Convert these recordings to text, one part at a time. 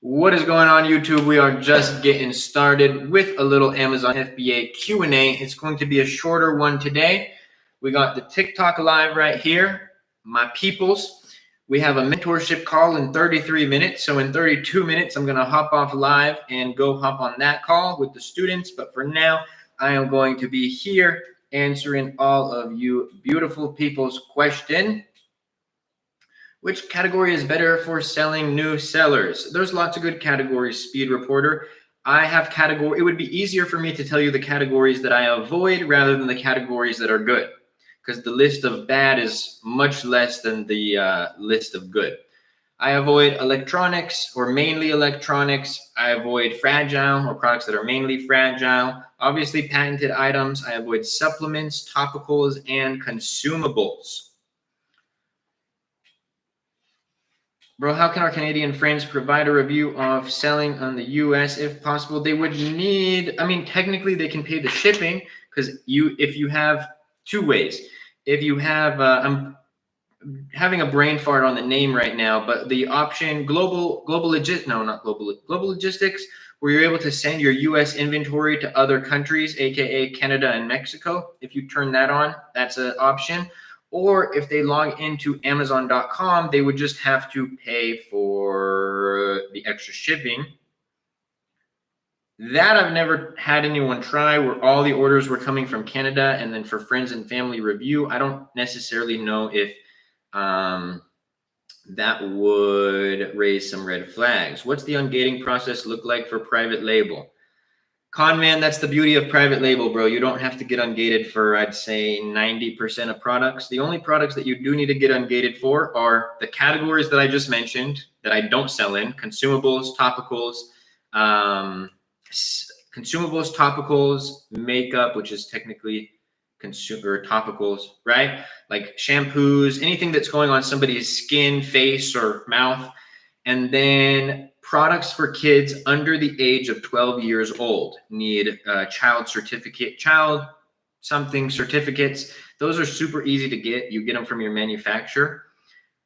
What is going on, YouTube? We are just getting started with a little Amazon FBA Q&A. It's going to be a shorter one today. We got the TikTok live right here, my peoples. We have a mentorship call in 33 minutes. So in 32 minutes, I'm going to hop off live and go hop on that call with the students. But for now, I am going to be here answering all of you beautiful people's question. Which category is better for selling new sellers? There's lots of good categories, Speed Reporter. I have category. It would be easier for me to tell you the categories that I avoid rather than the categories that are good, because the list of bad is much less than the list of good. I avoid electronics or mainly electronics. I avoid fragile or products that are mainly fragile. Obviously, patented items. I avoid supplements, topicals, and consumables. Bro, how can our Canadian friends provide a review of selling on the US if possible? They would need, I mean, technically they can pay the shipping, because if you have two ways. If you have, I'm having a brain fart on the name right now, but the option global logistics, where you're able to send your US inventory to other countries, aka Canada and Mexico. If you turn that on, that's an option. Or if they log into Amazon.com, they would just have to pay for the extra shipping. That I've never had anyone try, where all the orders were coming from Canada, and then for friends and family review, I don't necessarily know if that would raise some red flags. What's the ungating process look like for private label? Con man, that's the beauty of private label, bro. You don't have to get ungated for, I'd say, 90% of products. The only products that you do need to get ungated for are the categories that I just mentioned that I don't sell in: consumables, topicals, makeup, which is technically consumer topicals, right? Like shampoos, anything that's going on somebody's skin, face, or mouth. And then products for kids under the age of 12 years old need child certificates. Those are super easy to get. You get them from your manufacturer.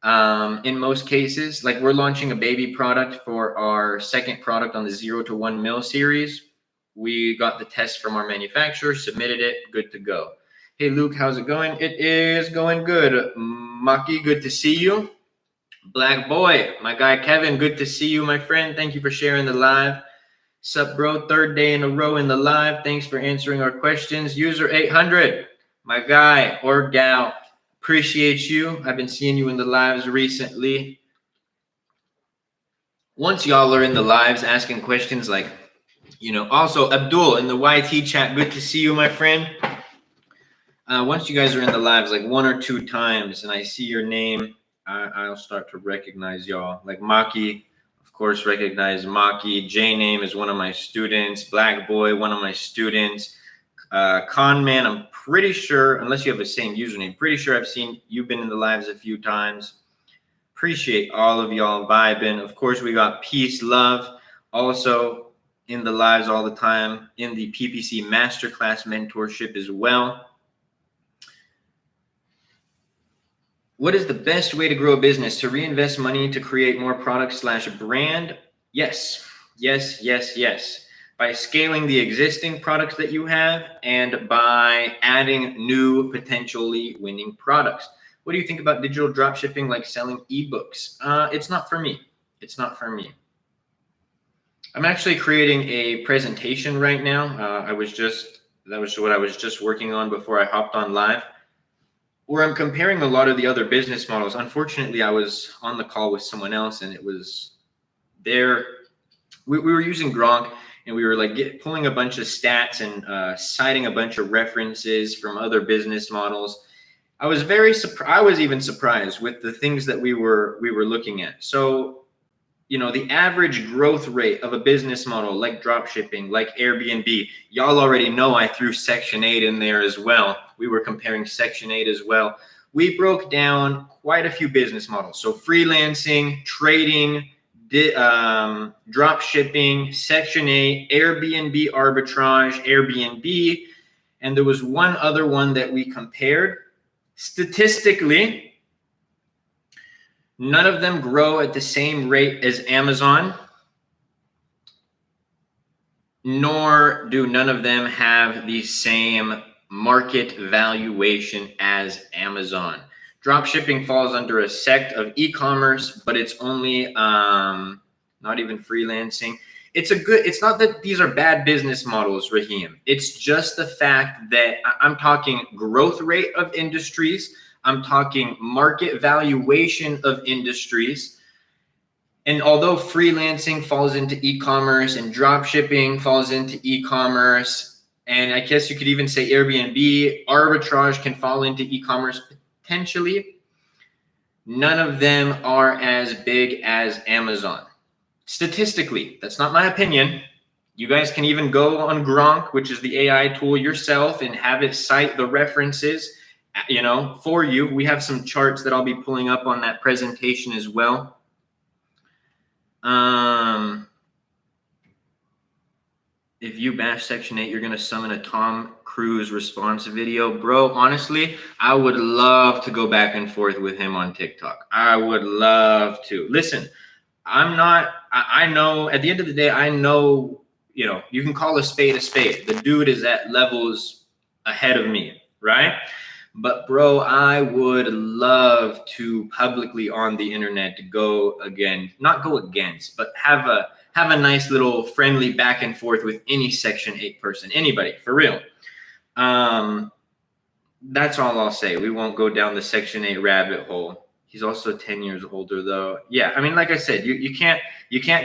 In most cases, like we're launching a baby product for our second product on the 0 to 1 mil series. We got the test from our manufacturer, submitted it, good to go. Hey, Luke, how's it going? It is going good. Maki, good to see you. Black Boy, my guy Kevin, good to see you, my friend. Thank you for sharing the live. Sup, bro? Third day in a row in the live. Thanks for answering our questions. User 800, my guy or gal, appreciate you. I've been seeing you in the lives recently. Once y'all are in the lives asking questions, like, also Abdul in the YT chat, good to see you, my friend. Once you guys are in the lives like one or two times and I see your name, I'll start to recognize y'all. Like Maki, of course, recognize Maki. J-Name is one of my students. Black Boy, one of my students. Con Man, I'm pretty sure, unless you have the same username, pretty sure I've seen you've been in the lives a few times. Appreciate all of y'all vibing. Of course, we got Peace, Love, also in the lives all the time, in the PPC Masterclass mentorship as well. What is the best way to grow a business? To reinvest money to create more products / brand? Yes. By scaling the existing products that you have and by adding new potentially winning products. What do you think about digital drop shipping, like selling ebooks? It's not for me. It's not for me. I'm actually creating a presentation right now. that was what I was just working on before I hopped on live, where I'm comparing a lot of the other business models. Unfortunately, I was on the call with someone else, and it was there. We were using Gronk, and we were like pulling a bunch of stats and citing a bunch of references from other business models. I was I was even surprised with the things that we were looking at. So, the average growth rate of a business model like drop shipping, like Airbnb, y'all already know I threw Section 8 in there as well. We were comparing Section 8 as well. We broke down quite a few business models. So freelancing, trading, drop shipping, Section 8, Airbnb arbitrage, Airbnb. And there was one other one that we compared. Statistically, none of them grow at the same rate as Amazon. nor do none of them have the same market valuation as Amazon. Drop shipping falls under a sect of e-commerce, but it's only not even freelancing. It's not that these are bad business models, Raheem. It's just the fact that I'm talking growth rate of industries. I'm talking market valuation of industries. And although freelancing falls into e-commerce and drop shipping falls into e-commerce, and I guess you could even say Airbnb, arbitrage can fall into e-commerce potentially, none of them are as big as Amazon. Statistically, that's not my opinion. You guys can even go on Gronk, which is the AI tool yourself, and have it cite the references, for you. We have some charts that I'll be pulling up on that presentation as well. If you bash Section 8, you're going to summon a Tom Cruise response video. Bro, honestly, I would love to go back and forth with him on TikTok. I would love to. Listen, I know at the end of the day, I know, you can call a spade a spade. The dude is at levels ahead of me, right? But bro, I would love to publicly on the internet to not go against, but have a nice little friendly back and forth with any Section 8 person, anybody, for real. That's all I'll say. We won't go down the Section 8 rabbit hole. He's also 10 years older though. Yeah, I mean, like I said, you can't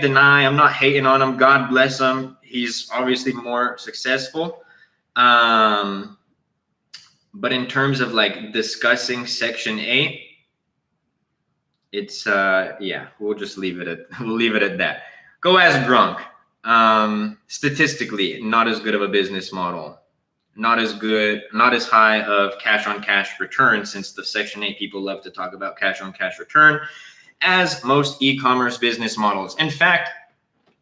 deny. I'm not hating on him. God bless him. He's obviously more successful. But in terms of like discussing Section 8, it's we'll just leave it at that. Go ask Gronk. Statistically, not as good of a business model. Not as high of cash on cash return, since the Section 8 people love to talk about cash on cash return, as most e-commerce business models. In fact,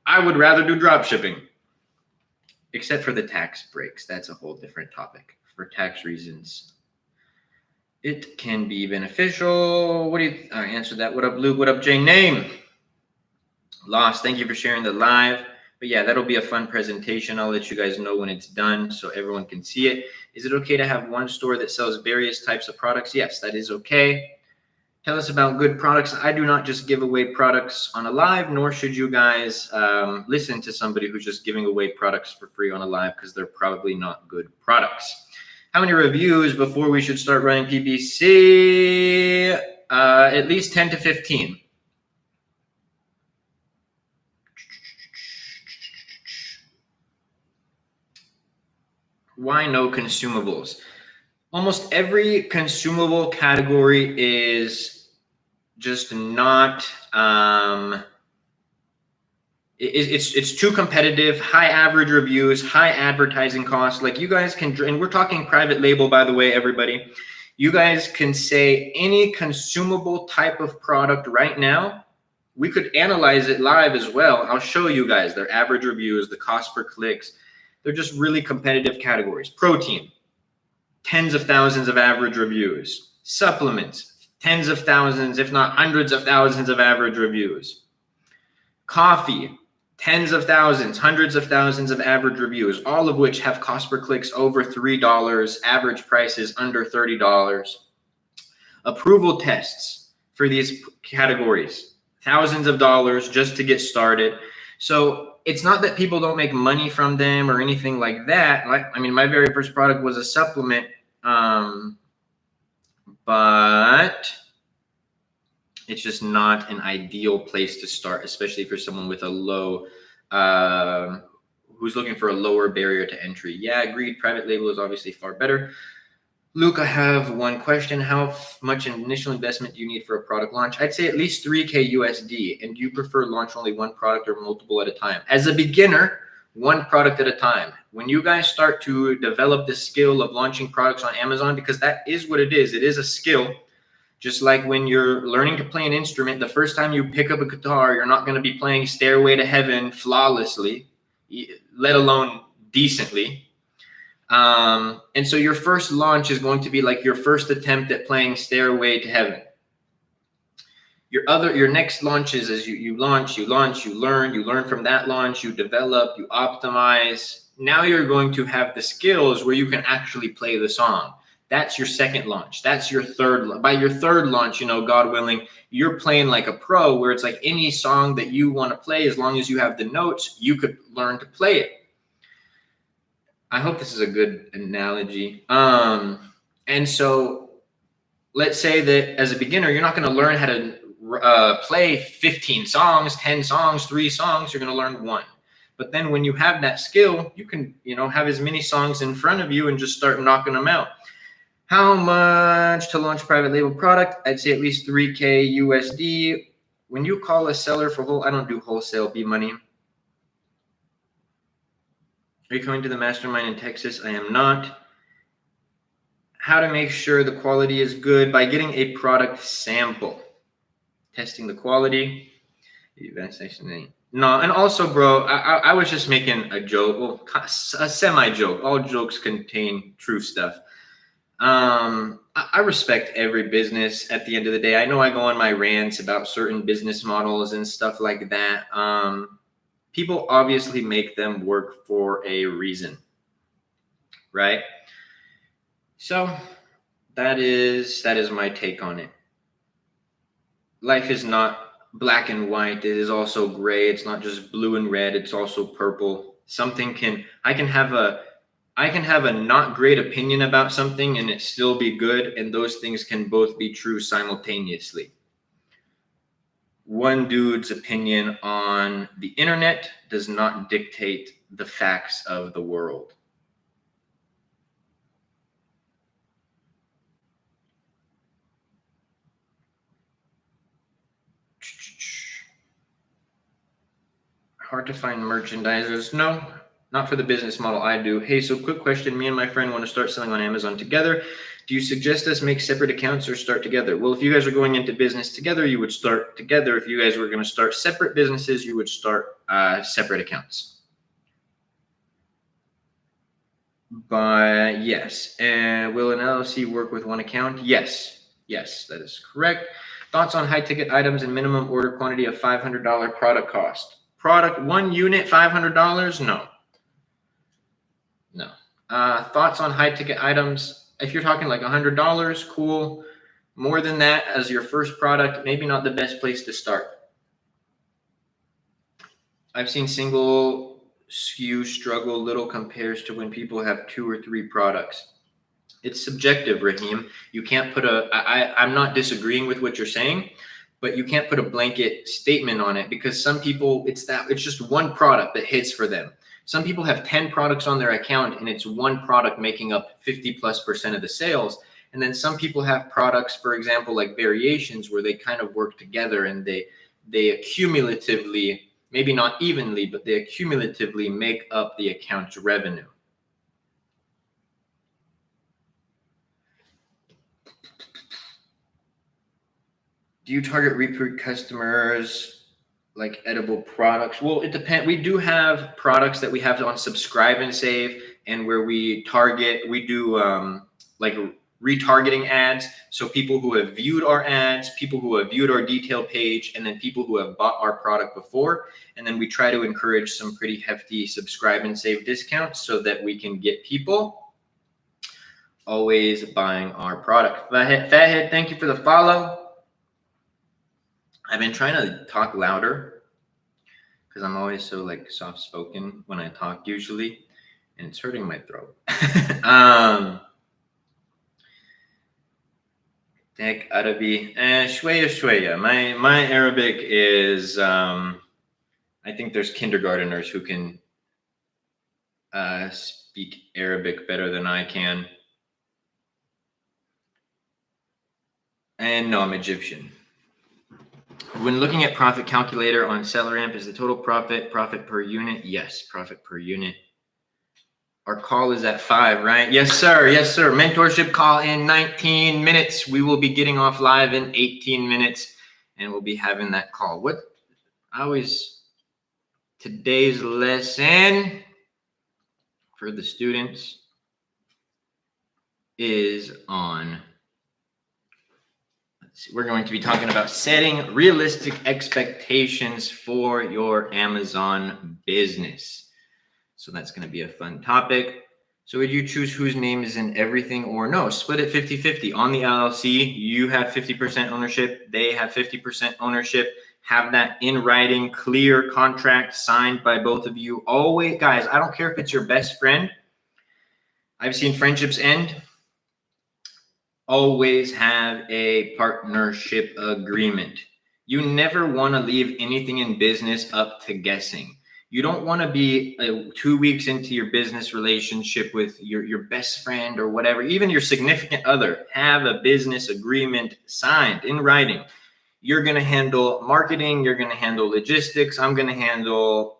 I would rather do drop shipping, except for the tax breaks. That's a whole different topic. For tax reasons, it can be beneficial. I answered that. What up, Luke? What up, Jay? Name Lost. Thank you for sharing the live. But yeah, that'll be a fun presentation. I'll let you guys know when it's done so everyone can see it. Is it okay to have one store that sells various types of products? Yes, that is okay. Tell us about good products. I do not just give away products on a live, nor should you guys listen to somebody who's just giving away products for free on a live, because they're probably not good products. How many reviews before we should start running PPC? At least 10 to 15. Why no consumables? Almost every consumable category is just not, it's too competitive, high average reviews, high advertising costs. Like you guys can, and we're talking private label, by the way, everybody. You guys can say any consumable type of product right now. We could analyze it live as well. I'll show you guys their average reviews, the cost per clicks. They're just really competitive categories. Protein, tens of thousands of average reviews. Supplements, tens of thousands, if not hundreds of thousands of average reviews. Coffee, tens of thousands, hundreds of thousands of average reviews, all of which have cost per clicks over $3, average prices under $30. Approval tests for these categories, thousands of dollars just to get started. So it's not that people don't make money from them or anything like that. I mean, my very first product was a supplement, but it's just not an ideal place to start, especially for someone with a low, who's looking for a lower barrier to entry. Yeah, agreed. Private label is obviously far better. Luke, I have one question. How much initial investment do you need for a product launch? I'd say at least 3K USD. And do you prefer launch only one product or multiple at a time? As a beginner, one product at a time. When you guys start to develop the skill of launching products on Amazon, because that is what it is a skill. Just like when you're learning to play an instrument, the first time you pick up a guitar, you're not going to be playing Stairway to Heaven flawlessly, let alone decently. And so your first launch is going to be like your first attempt at playing Stairway to Heaven. Your next launches as you launch, you learn from that launch, you develop, you optimize. Now you're going to have the skills where you can actually play the song. That's your second launch. That's your third. By your third launch, God willing, you're playing like a pro, where it's like any song that you want to play, as long as you have the notes, you could learn to play it. I hope this is a good analogy. And so let's say that as a beginner, you're not going to learn how to play 15 songs, 10 songs, 3 songs. You're going to learn 1. But then when you have that skill, you can, have as many songs in front of you and just start knocking them out. How much to launch private label product? I'd say at least $3K USD. When you call a seller for I don't do wholesale B-money. Are you coming to the mastermind in Texas? I am not. How to make sure the quality is good? By getting a product sample. Testing the quality. No, and also, bro, I was just making a joke. Well, a semi-joke. All jokes contain true stuff. I respect every business at the end of the day. I know I go on my rants about certain business models and stuff like that. People obviously make them work for a reason, right? So that is my take on it. Life is not black and white. It is also gray. It's not just blue and red. It's also purple. I can have a not great opinion about something and it still be good, and those things can both be true simultaneously. One dude's opinion on the internet does not dictate the facts of the world. Hard to find merchandisers? No, not for the business model I do. Hey, so quick question. Me and my friend want to start selling on Amazon together. Do you suggest us make separate accounts or start together? Well, if you guys are going into business together, you would start together. If you guys were going to start separate businesses, you would start separate accounts. But yes. Will an LLC work with one account? Yes, that is correct. Thoughts on high ticket items and minimum order quantity of $500 product cost? Product, 1 unit, $500? No. Thoughts on high ticket items? If you're talking like $100, cool. More than that as your first product, maybe not the best place to start. I've seen single SKU struggle little compares to when people have 2 or 3 products. It's subjective, Raheem. You can't put I'm not disagreeing with what you're saying, but you can't put a blanket statement on it, because some people, it's just one product that hits for them. Some people have 10 products on their account and it's one product making up 50+% of the sales. And then some people have products, for example, like variations, where they kind of work together and they accumulatively, maybe not evenly, but they accumulatively make up the account's revenue. Do you target repeat customers like edible products? Well, it depends. We do have products that we have on Subscribe and Save, and where we do like retargeting ads. So people who have viewed our ads, people who have viewed our detail page, and then people who have bought our product before. And then we try to encourage some pretty hefty Subscribe and Save discounts so that we can get people always buying our product. Fathead, thank you for the follow. I've been trying to talk louder because I'm always so like soft spoken when I talk usually, and it's hurting my throat. Tek Arabi, shweya. My Arabic is, I think there's kindergarteners who can speak Arabic better than I can. And no, I'm Egyptian. When looking at profit calculator on SellerAmp, is the total profit per unit? Yes, profit per unit. Our call is at 5, right? Yes, sir. Mentorship call in 19 minutes. We will be getting off live in 18 minutes, and we'll be having that call. Today's lesson for the students is on, let's we're going to be talking about setting realistic expectations for your Amazon business. So that's going to be a fun topic. So would you choose whose name is in everything or no? Split it 50-50. On the LLC, you have 50% ownership. They have 50% ownership. Have that in writing, clear contract signed by both of you. Always, guys, I don't care if it's your best friend. I've seen friendships end. Always have a partnership agreement. You never want to leave anything in business up to guessing. You don't want to be 2 weeks into your business relationship with your best friend or whatever, even your significant other. Have a business agreement signed in writing. You're going to handle marketing. You're going to handle logistics. I'm going to handle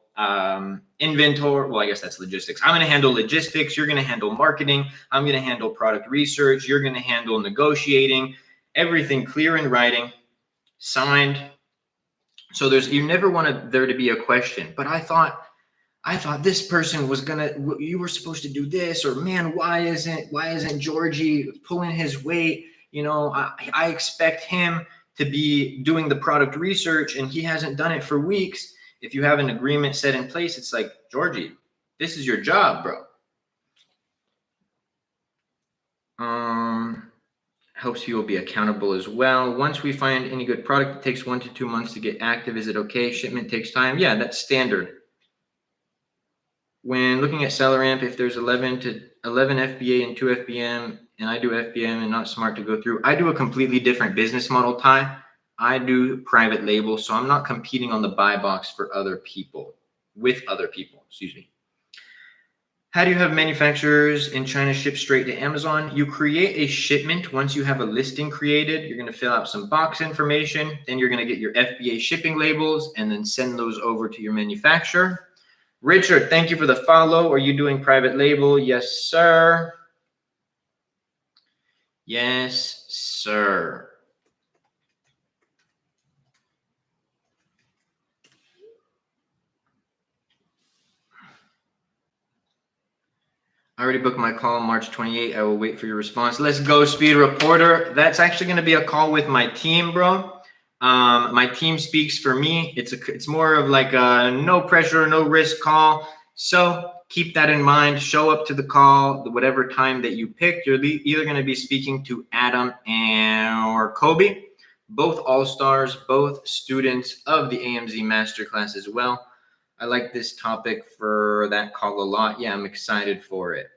inventory. Well, I guess that's logistics. I'm going to handle logistics. You're going to handle marketing. I'm going to handle product research. You're going to handle negotiating. Everything clear in writing, signed. So you never want there to be a question. But I thought this person was you were supposed to do this, or man, why isn't Georgie pulling his weight? You know, I expect him to be doing the product research and he hasn't done it for weeks. If you have an agreement set in place, it's like, Georgie, this is your job, bro. Helps you will be accountable as well. Once we find any good product, it takes 1 to 2 months to get active. Is it okay? Shipment takes time. Yeah, that's standard. When looking at SellerAmp, if there's 11 FBA and 2 FBM, and I do FBM and not smart to go through, I do a completely different business model, Ty. I do private label, so I'm not competing on the buy box with other people, excuse me. How do you have manufacturers in China ship straight to Amazon? You create a shipment. Once you have a listing created, you're going to fill out some box information. Then you're going to get your FBA shipping labels and then send those over to your manufacturer. Richard, thank you for the follow. Are you doing private label? Yes, sir. Yes, sir. I already booked my call March 28th. I will wait for your response. Let's go, Speed Reporter. That's actually going to be a call with my team, bro. My team speaks for me. It's more of like a no pressure, no risk call. So keep that in mind. Show up to the call, whatever time that you picked. You're either going to be speaking to Adam or Kobe, both all-stars, both students of the AMZ Masterclass as well. I like this topic for that call a lot. Yeah, I'm excited for it.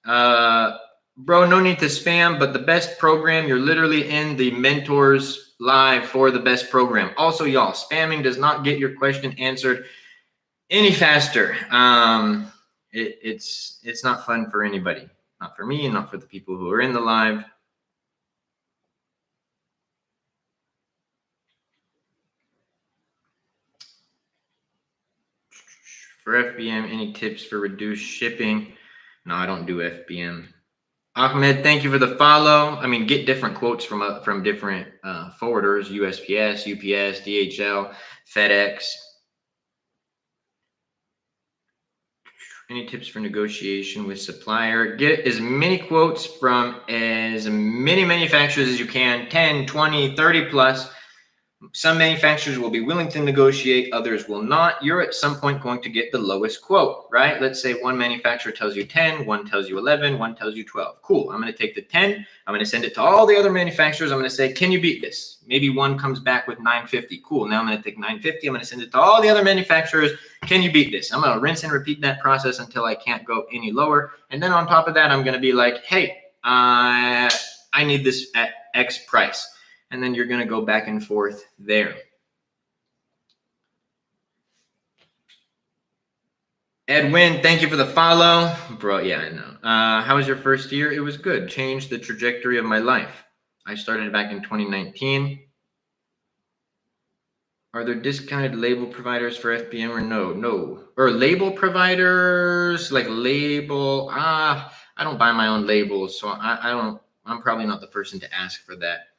Bro, no need to spam, but the best program, you're literally in the mentors live for the best program. Also, y'all, spamming does not get your question answered any faster. It's not fun for anybody. Not for me, not for the people who are in the live. For FBM, any tips for reduced shipping? No, I don't do FBM. Ahmed, thank you for the follow. I mean, get different quotes from different forwarders: USPS, UPS, DHL, FedEx. Any tips for negotiation with supplier? Get as many quotes from as many manufacturers as you can, 10, 20, 30 plus. Some manufacturers will be willing to negotiate, others will not. You're at some point going to get the lowest quote, right? Let's say one manufacturer tells you 10, one tells you 11, one tells you 12. Cool. I'm going to take the 10. I'm going to send it to all the other manufacturers. I'm going to say, can you beat this? Maybe one comes back with 950. Cool. Now I'm going to take 950. I'm going to send it to all the other manufacturers. Can you beat this? I'm going to rinse and repeat that process until I can't go any lower. And then on top of that, I'm going to be like, hey, I need this at X price. And then you're going to go back and forth there. Edwin, thank you for the follow. Bro, yeah, I know. How was your first year? It was good. Changed the trajectory of my life. I started back in 2019. Are there discounted label providers for FBM or no? No. Or label providers, like label. I don't buy my own labels, so I'm probably not the person to ask for that.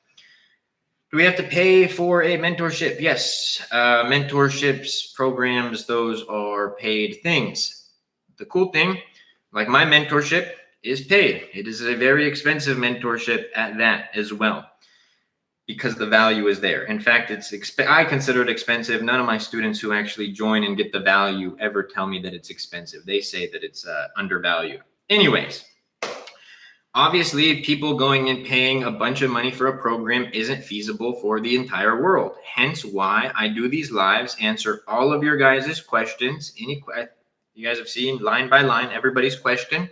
Do we have to pay for a mentorship? Yes. Mentorships, programs, those are paid things. The cool thing, like my mentorship, is paid. It is a very expensive mentorship at that as well. because the value is there. In fact, I consider it expensive. None of my students who actually join and get the value ever tell me that it's expensive. They say that it's undervalued. Anyways, obviously, people going and paying a bunch of money for a program isn't feasible for the entire world. Hence why I do these lives, answer all of your guys' questions. You guys have seen line by line everybody's question.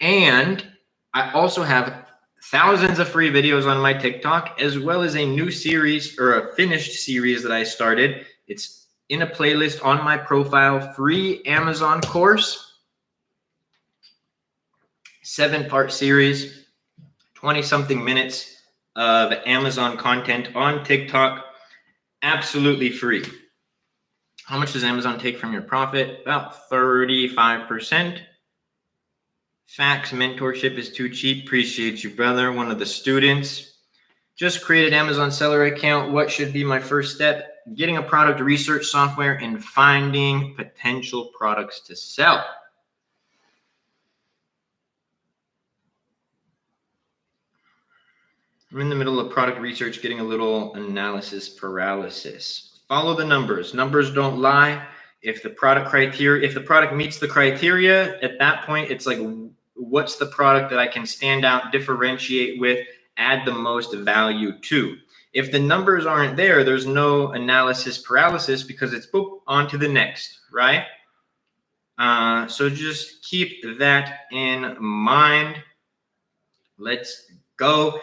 And I also have thousands of free videos on my TikTok, as well as a new series or a finished series that I started. It's in a playlist on my profile, free Amazon course, 7-part series, 20-something minutes of Amazon content on TikTok, absolutely free. How much does Amazon take from your profit? About 35%. Facts, mentorship is too cheap. Appreciate you, brother. One of the students. Just created Amazon seller account. What should be my first step? Getting a product research software and finding potential products to sell. I'm in the middle of product research, getting a little analysis paralysis. Follow the numbers. Numbers don't lie. If the product meets the criteria, at that point, it's like, what's the product that I can stand out, differentiate with, add the most value to? If the numbers aren't there, there's no analysis paralysis because it's boop, on to the next, right? So just keep that in mind. Let's go.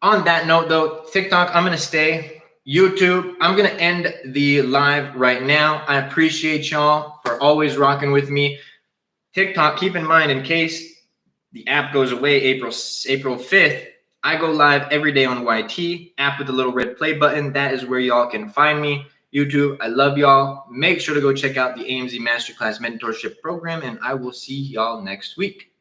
On that note, though, TikTok, I'm going to stay. YouTube, I'm going to end the live right now. I appreciate y'all for always rocking with me. TikTok, keep in mind, in case the app goes away April 5th, I go live every day on YT, app with the little red play button. That is where y'all can find me. YouTube, I love y'all. Make sure to go check out the AMZ Masterclass Mentorship Program, and I will see y'all next week.